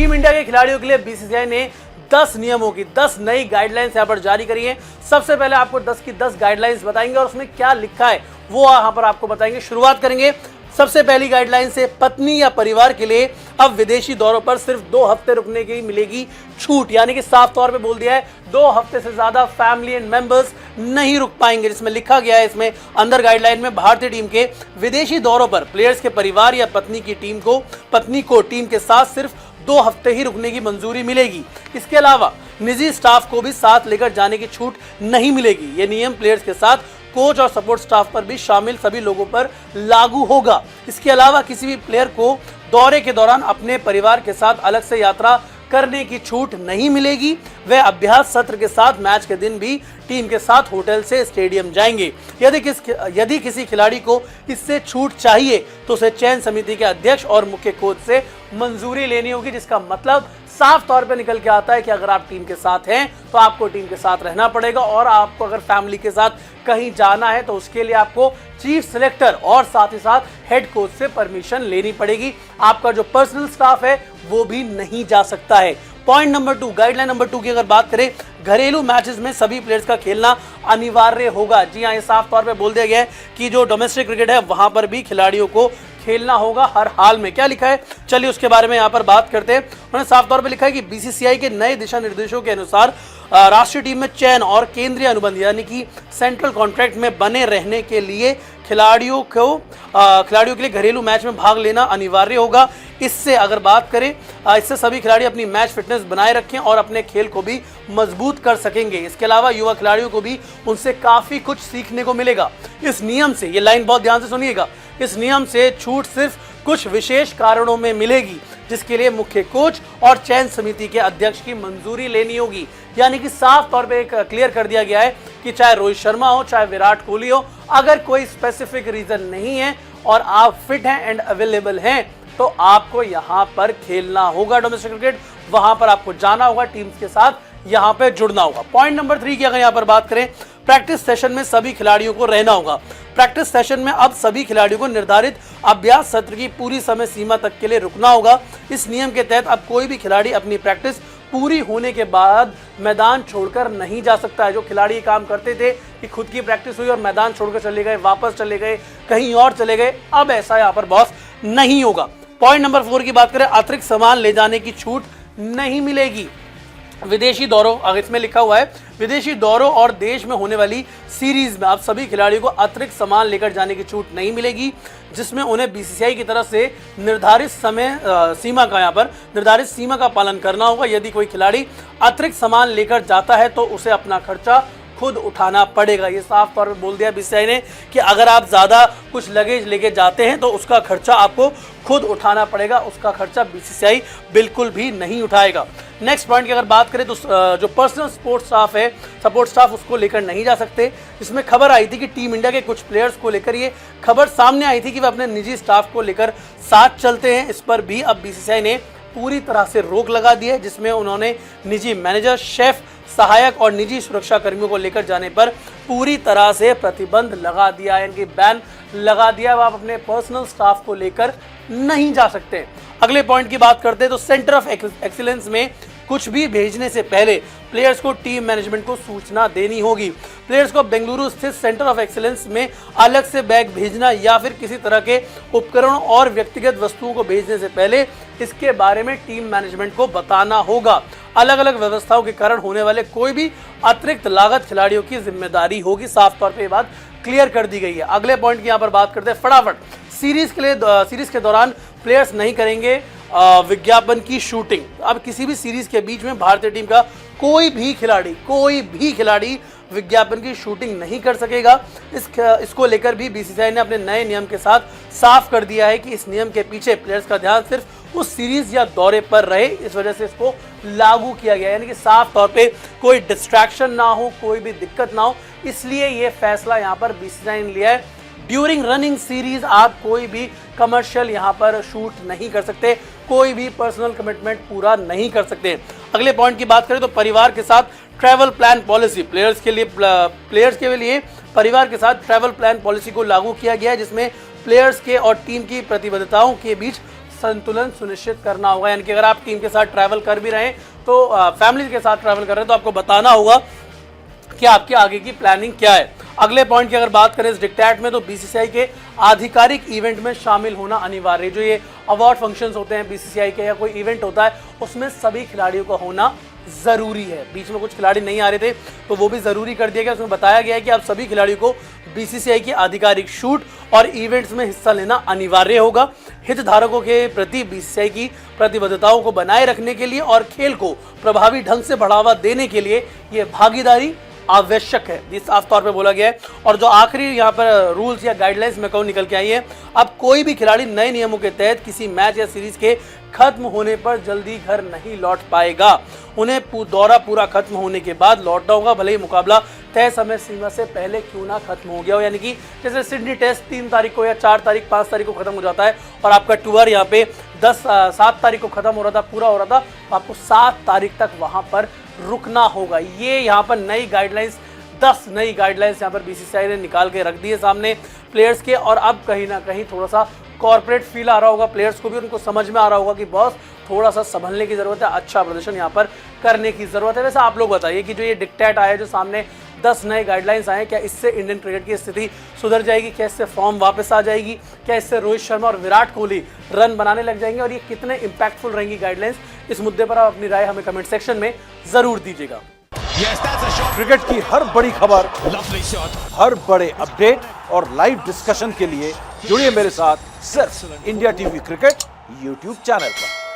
Team India के खिलाड़ियों के लिए बीसीसीआई ने 10 नियमों की 10 नई गाइडलाइंस यहां पर जारी करी है। सबसे पहले आपको 10 की 10 गाइडलाइंस बताएंगे और उसमें क्या लिखा है वो यहां पर आपको बताएंगे। शुरुआत करेंगे सबसे पहली गाइडलाइन से। पत्नी या परिवार के लिए अब विदेशी दौरों पर सिर्फ 2 हफ्ते रुकने की मिलेगी छूट, यानी कि साफ तौर पे बोल दिया है 2 हफ्ते से ज्यादा फैमिली एंड मेंबर्स नहीं रुक पाएंगे। जिसमें लिखा गया है इसमें अंदर गाइडलाइन में भारतीय टीम के विदेशी दौरों पर प्लेयर्स के परिवार या पत्नी को टीम के साथ सिर्फ 2 हफ्ते ही रुकने की मंजूरी मिलेगी। इसके अलावा निजी स्टाफ को भी साथ लेकर जाने की छूट नहीं मिलेगी। ये नियम प्लेयर्स के साथ कोच और सपोर्ट स्टाफ पर भी शामिल सभी लोगों पर लागू होगा। इसके अलावा किसी भी प्लेयर को दौरे के दौरान अपने परिवार के साथ अलग से यात्रा करने की छूट नहीं मिलेगी। वे अभ्यास सत्र के साथ मैच के दिन भी टीम के साथ होटल से स्टेडियम जाएंगे। यदि किसी खिलाड़ी को इससे छूट चाहिए तो उसे चयन समिति के अध्यक्ष और मुख्य कोच से मंजूरी लेनी होगी, जिसका मतलब साफ तौर पे निकल के आता है कि अगर आप टीम के साथ हैं तो आपको टीम के साथ रहना पड़ेगा, और आपको अगर फैमिली के साथ कहीं जाना है तो उसके लिए आपको चीफ सिलेक्टर और साथ ही साथ हेड कोच से परमिशन लेनी पड़ेगी। आपका जो पर्सनल स्टाफ है वो भी नहीं जा सकता है। पॉइंट नंबर 2, गाइडलाइन नंबर 2 की अगर बात करें, घरेलू मैचेस में सभी प्लेयर्स का खेलना अनिवार्य होगा। जी हाँ, ये साफ तौर पे बोल दिया गया है कि जो डोमेस्टिक क्रिकेट है वहां पर भी खिलाड़ियों को खेलना होगा हर हाल में। क्या लिखा है चलिए उसके बारे में यहाँ पर बात करते हैं। उन्होंने साफ तौर पे लिखा है कि बीसीसीआई के नए दिशा निर्देशों के अनुसार राष्ट्रीय टीम में चयन और केंद्रीय अनुबंध यानी कि सेंट्रल कॉन्ट्रैक्ट में बने रहने के लिए खिलाड़ियों के लिए घरेलू मैच में भाग लेना अनिवार्य होगा। इससे अगर बात करें, इससे सभी खिलाड़ी अपनी मैच फिटनेस बनाए रखें और अपने खेल को भी मजबूत कर सकेंगे। इसके अलावा युवा खिलाड़ियों को भी उनसे काफी कुछ सीखने को मिलेगा। इस नियम से, ये लाइन बहुत ध्यान से सुनिएगा, इस नियम से छूट सिर्फ कुछ विशेष कारणों में मिलेगी, जिसके लिए मुख्य कोच और चयन समिति के अध्यक्ष की मंजूरी लेनी होगी। यानी कि साफ तौर पे क्लियर कर दिया गया है कि चाहे रोहित शर्मा हो चाहे विराट कोहली हो, अगर कोई स्पेसिफिक रीजन नहीं है और आप फिट हैं एंड अवेलेबल हैं तो आपको यहां पर खेलना होगा डोमेस्टिक क्रिकेट, वहां पर आपको जाना होगा, टीम्स के साथ यहां पर जुड़ना होगा। पॉइंट नंबर 3 की अगर यहां पर बात करें, प्रैक्टिस सेशन में सभी खिलाड़ियों को रहना होगा। प्रैक्टिस सेशन में अब सभी खिलाड़ियों को निर्धारित अभ्यास सत्र की पूरी समय सीमा तक के लिए रुकना होगा। इस नियम के तहत अब कोई भी खिलाड़ी अपनी प्रैक्टिस पूरी होने के बाद मैदान छोड़कर नहीं जा सकता है। जो खिलाड़ी काम करते थे कि खुद की प्रैक्टिस हुई और मैदान छोड़कर चले गए, वापस चले गए, कहीं और चले गए, अब ऐसा यहाँ पर बॉस नहीं होगा। पॉइंट नंबर 4 की बात करें, अतिरिक्त सामान ले जाने की छूट नहीं मिलेगी। विदेशी दौरों, अगर इसमें लिखा हुआ है विदेशी दौरों और देश में होने वाली सीरीज में अब सभी खिलाड़ियों को अतिरिक्त सामान लेकर जाने की छूट नहीं मिलेगी, जिसमें उन्हें बीसीसीआई की तरफ से निर्धारित सीमा का पालन करना होगा। यदि कोई खिलाड़ी अतिरिक्त सामान लेकर जाता है तो उसे अपना खर्चा खुद उठाना पड़ेगा। ये साफ तौर पे बोल दिया बीसीसीआई ने कि अगर आप ज़्यादा कुछ लगेज लेके जाते हैं तो उसका खर्चा आपको खुद उठाना पड़ेगा, उसका खर्चा बीसीसीआई बिल्कुल भी नहीं उठाएगा। नेक्स्ट पॉइंट की अगर बात करें तो जो पर्सनल सपोर्ट स्टाफ उसको लेकर नहीं जा सकते। इसमें खबर आई थी कि टीम इंडिया के कुछ प्लेयर्स को लेकर ये खबर सामने आई थी कि वे अपने निजी स्टाफ को लेकर साथ चलते हैं। इस पर भी अब बीसीसीआई ने पूरी तरह से रोक लगा दी है, जिसमें उन्होंने निजी मैनेजर, शेफ, सहायक और निजी सुरक्षा कर्मियों को लेकर जाने पर पूरी तरह से प्रतिबंध लगा दिया है, इनकी बैन लगा दिया है। आप अपने पर्सनल स्टाफ को लेकर नहीं जा सकते। अगले पॉइंट की बात करते हैं तो सेंटर ऑफ एक्सीलेंस में कुछ भी भेजने से पहले प्लेयर्स को टीम मैनेजमेंट को सूचना देनी होगी। प्लेयर्स को बेंगलुरु स्थित सेंटर ऑफ एक्सीलेंस में अलग से बैग भेजना या फिर किसी तरह के उपकरणों और व्यक्तिगत वस्तुओं को भेजने से पहले इसके बारे में टीम मैनेजमेंट को बताना होगा। अलग अलग व्यवस्थाओं के कारण होने वाले कोई भी अतिरिक्त लागत खिलाड़ियों की जिम्मेदारी होगी। साफ तौर पर यह बात क्लियर कर दी गई है। अगले पॉइंट की यहाँ पर बात करते हैं फटाफट। सीरीज के दौरान प्लेयर्स नहीं करेंगे विज्ञापन की शूटिंग। अब किसी भी सीरीज के बीच में भारतीय टीम का कोई भी खिलाड़ी विज्ञापन की शूटिंग नहीं कर सकेगा। इसको लेकर भी बीसीसीआई ने अपने नए नियम के साथ साफ कर दिया है कि इस नियम के पीछे प्लेयर्स का ध्यान सिर्फ उस सीरीज या दौरे पर रहे, इस वजह से इसको लागू किया गया। यानी कि साफ तौर पे कोई डिस्ट्रैक्शन ना हो, कोई भी दिक्कत ना हो, इसलिए ये फैसला यहाँ पर बीसीसीआई ने लिया है। ड्यूरिंग रनिंग सीरीज आप कोई भी कमर्शियल यहाँ पर शूट नहीं कर सकते, कोई भी पर्सनल कमिटमेंट पूरा नहीं कर सकते। अगले पॉइंट की बात करें तो परिवार के साथ ट्रैवल प्लान पॉलिसी। प्लेयर्स के लिए परिवार के साथ ट्रैवल प्लान पॉलिसी को लागू किया गया है, जिसमें प्लेयर्स के और टीम की प्रतिबद्धताओं के बीच संतुलन सुनिश्चित करना होगा। यानी कि अगर आप टीम के साथ ट्रैवल कर भी रहे हैं तो फैमिली के साथ ट्रैवल कर रहे हैं तो आपको बताना होगा कि आपकी आगे की प्लानिंग क्या है। अगले पॉइंट की अगर बात करें इस डिक्टेट में, तो बीसीसीआई के आधिकारिक इवेंट में शामिल होना अनिवार्य है। जो ये अवार्ड फंक्शंस होते हैं बीसीसीआई के या कोई इवेंट होता है उसमें सभी खिलाड़ियों का होना जरूरी है। बीच में कुछ खिलाड़ी नहीं आ रहे थे तो वो भी जरूरी कर दिया गया। उसमें बताया गया है कि आप सभी खिलाड़ियों को बीसीसीआई की आधिकारिक शूट और इवेंट्स में हिस्सा लेना अनिवार्य होगा। हितधारकों के प्रति बीसीसीआई की प्रतिबद्धताओं को बनाए रखने के लिए और खेल को प्रभावी ढंग से बढ़ावा देने के लिए ये भागीदारी आवश्यक है, ये साफ तौर पे बोला गया है। और जो आखिरी यहाँ पर रूल्स या गाइडलाइंस में कहूँ निकल के आई है, अब कोई भी खिलाड़ी नए नियमों के तहत किसी मैच या सीरीज के खत्म होने पर जल्दी घर नहीं लौट पाएगा। उन्हें दौरा पूरा खत्म होने के बाद लौटना होगा, भले ही मुकाबला तय समय सीमा से पहले क्यों ना खत्म हो गया हो। यानी कि जैसे सिडनी टेस्ट 3 तारीख को या 4 तारीख 5 तारीख को खत्म हो जाता है और आपका टूर यहाँ पे 7 तारीख को खत्म हो रहा था, पूरा हो रहा था, तो आपको 7 तारीख तक वहां पर रुकना होगा। ये यहाँ पर नई गाइडलाइंस 10 नई गाइडलाइंस यहाँ पर बीसीसीआई ने निकाल के रख दी है सामने प्लेयर्स के। और अब कहीं ना कहीं थोड़ा सा कॉर्पोरेट फील आ रहा होगा प्लेयर्स को भी, उनको समझ में आ रहा होगा कि बॉस थोड़ा सा संभलने की जरूरत है, अच्छा प्रदर्शन यहाँ पर करने की जरूरत है। वैसे आप लोग बताइए कि जो ये डिक्टेट आया है, जो सामने 10 नए गाइडलाइंस आए, क्या इससे इंडियन क्रिकेट की स्थिति सुधर जाएगी? क्या इससे फॉर्म वापस आ जाएगी? क्या इससे रोहित शर्मा और विराट कोहली रन बनाने लग जाएंगे? और ये कितने इंपैक्टफुल रहेंगी गाइडलाइंस, इस मुद्दे पर आप अपनी राय हमें कमेंट सेक्शन में जरूर दीजिएगा। क्रिकेट की हर बड़ी खबर, हर बड़े अपडेट और लाइव डिस्कशन के लिए जुड़िए मेरे साथ सिर्फ India TV cricket YouTube channel पर।